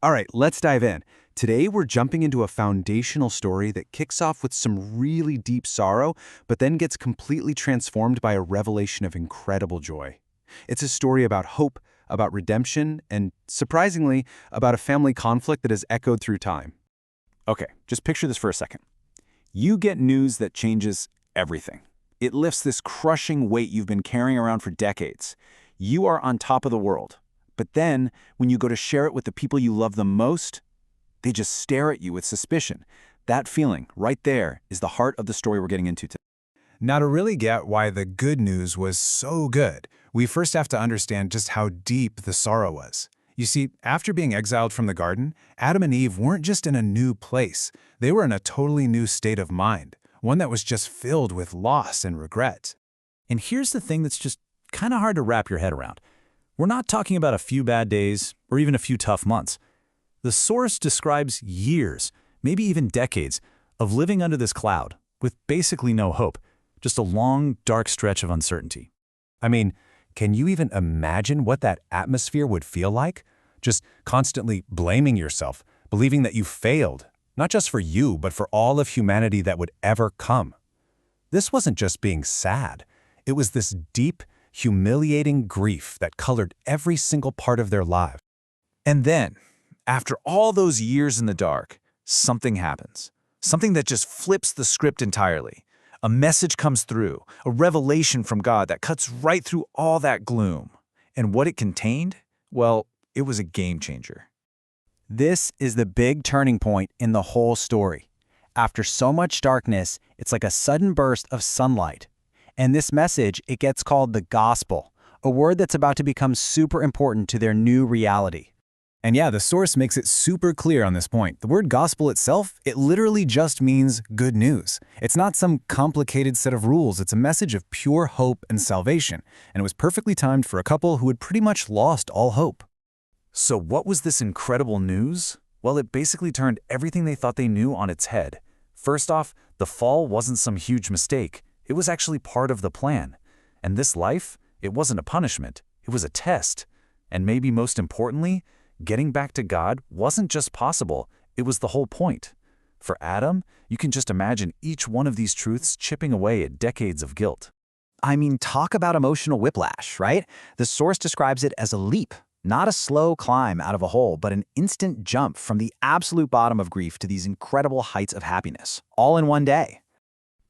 All right, let's dive in. Today, we're jumping into a foundational story that kicks off with some really deep sorrow, but then gets completely transformed by a revelation of incredible joy. It's a story about hope, about redemption, and, surprisingly, about a family conflict that has echoed through time. Okay, just picture this for a second. You get news that changes everything. It lifts this crushing weight you've been carrying around for decades. You are on top of the world. But then, when you go to share it with the people you love the most, they just stare at you with suspicion. That feeling, right there, is the heart of the story we're getting into today. Now, to really get why the good news was so good, we first have to understand just how deep the sorrow was. You see, after being exiled from the garden, Adam and Eve weren't just in a new place. They were in a totally new state of mind, one that was just filled with loss and regret. And here's the thing that's just kind of hard to wrap your head around. We're not talking about a few bad days or even a few tough months. The source describes years, maybe even decades, of living under this cloud with basically no hope, just a long, dark stretch of uncertainty. I mean, can you even imagine what that atmosphere would feel like? Just constantly blaming yourself, believing that you failed, not just for you, but for all of humanity that would ever come. This wasn't just being sad. It was this deep, humiliating grief that colored every single part of their lives. And then, after all those years in the dark, something happens. Something that just flips the script entirely. A message comes through, a revelation from God that cuts right through all that gloom. And what it contained? Well, it was a game changer. This is the big turning point in the whole story. After so much darkness, it's like a sudden burst of sunlight. And this message, it gets called the gospel, a word that's about to become super important to their new reality. And yeah, the source makes it super clear on this point. The word gospel itself, it literally just means good news. It's not some complicated set of rules. It's a message of pure hope and salvation. And it was perfectly timed for a couple who had pretty much lost all hope. So what was this incredible news? Well, it basically turned everything they thought they knew on its head. First off, the fall wasn't some huge mistake. It was actually part of the plan. And this life, it wasn't a punishment. It was a test. And maybe most importantly, getting back to God wasn't just possible, it was the whole point. For Adam, you can just imagine each one of these truths chipping away at decades of guilt. I mean, talk about emotional whiplash, right? The source describes it as a leap, not a slow climb out of a hole, but an instant jump from the absolute bottom of grief to these incredible heights of happiness, all in one day.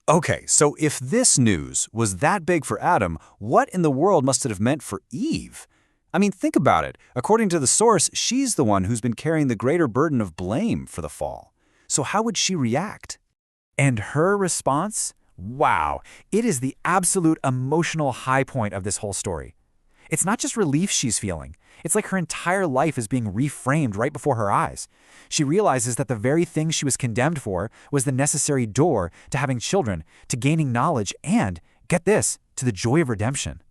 Okay, so if this news was that big for Adam, what in the world must it have meant for Eve? I mean, think about it. According to the source, she's the one who's been carrying the greater burden of blame for the fall. So how would she react? And her response? Wow, it is the absolute emotional high point of this whole story. It's not just relief she's feeling. It's like her entire life is being reframed right before her eyes. She realizes that the very thing she was condemned for was the necessary door to having children, to gaining knowledge, and, get this, to the joy of redemption.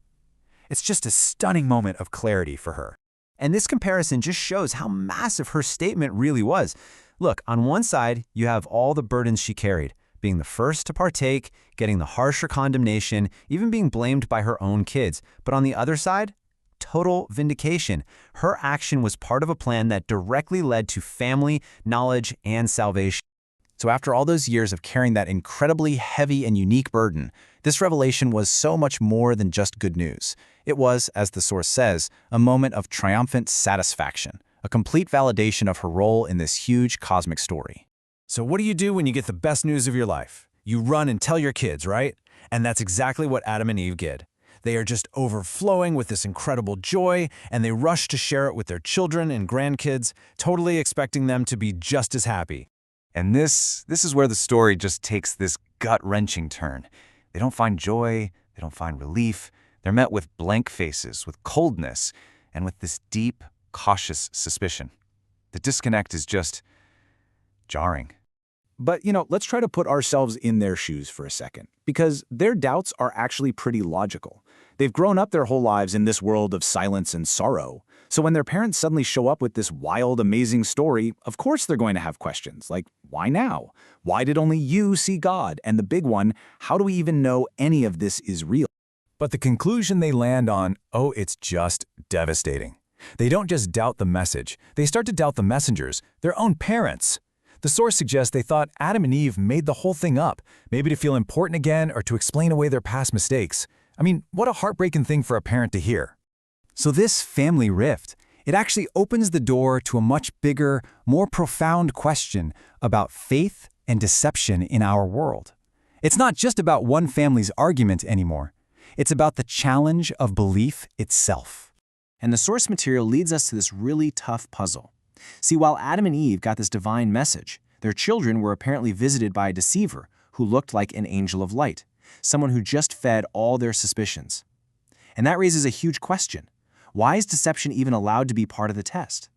It's just a stunning moment of clarity for her. And this comparison just shows how massive her statement really was. Look, on one side, you have all the burdens she carried, being the first to partake, getting the harsher condemnation, even being blamed by her own kids. But on the other side, total vindication. Her action was part of a plan that directly led to family, knowledge, and salvation. So after all those years of carrying that incredibly heavy and unique burden, this revelation was so much more than just good news. It was, as the source says, a moment of triumphant satisfaction, a complete validation of her role in this huge cosmic story. So what do you do when you get the best news of your life? You run and tell your kids, right? And that's exactly what Adam and Eve did. They are just overflowing with this incredible joy, and they rush to share it with their children and grandkids, totally expecting them to be just as happy. And this is where the story just takes this gut-wrenching turn. They don't find joy, they don't find relief. They're met with blank faces, with coldness, and with this deep, cautious suspicion. The disconnect is just jarring. But, let's try to put ourselves in their shoes for a second, because their doubts are actually pretty logical. They've grown up their whole lives in this world of silence and sorrow. So when their parents suddenly show up with this wild, amazing story, of course they're going to have questions like, why now? Why did only you see God? And the big one, how do we even know any of this is real? But the conclusion they land on, oh, it's just devastating. They don't just doubt the message, they start to doubt the messengers, their own parents. The source suggests they thought Adam and Eve made the whole thing up, maybe to feel important again or to explain away their past mistakes. I mean, what a heartbreaking thing for a parent to hear. So this family rift, it actually opens the door to a much bigger, more profound question about faith and deception in our world. It's not just about one family's argument anymore. It's about the challenge of belief itself. And the source material leads us to this really tough puzzle. See, while Adam and Eve got this divine message, their children were apparently visited by a deceiver who looked like an angel of light, someone who just fed all their suspicions. And that raises a huge question. Why is deception even allowed to be part of the test?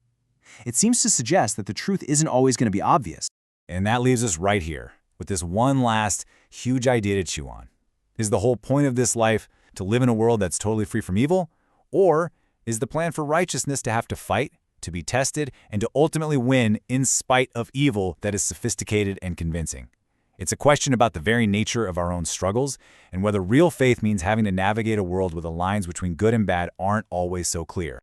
It seems to suggest that the truth isn't always going to be obvious. And that leaves us right here, with this one last huge idea to chew on. Is the whole point of this life to live in a world that's totally free from evil? Or is the plan for righteousness to have to fight, to be tested, and to ultimately win in spite of evil that is sophisticated and convincing? It's a question about the very nature of our own struggles and whether real faith means having to navigate a world where the lines between good and bad aren't always so clear.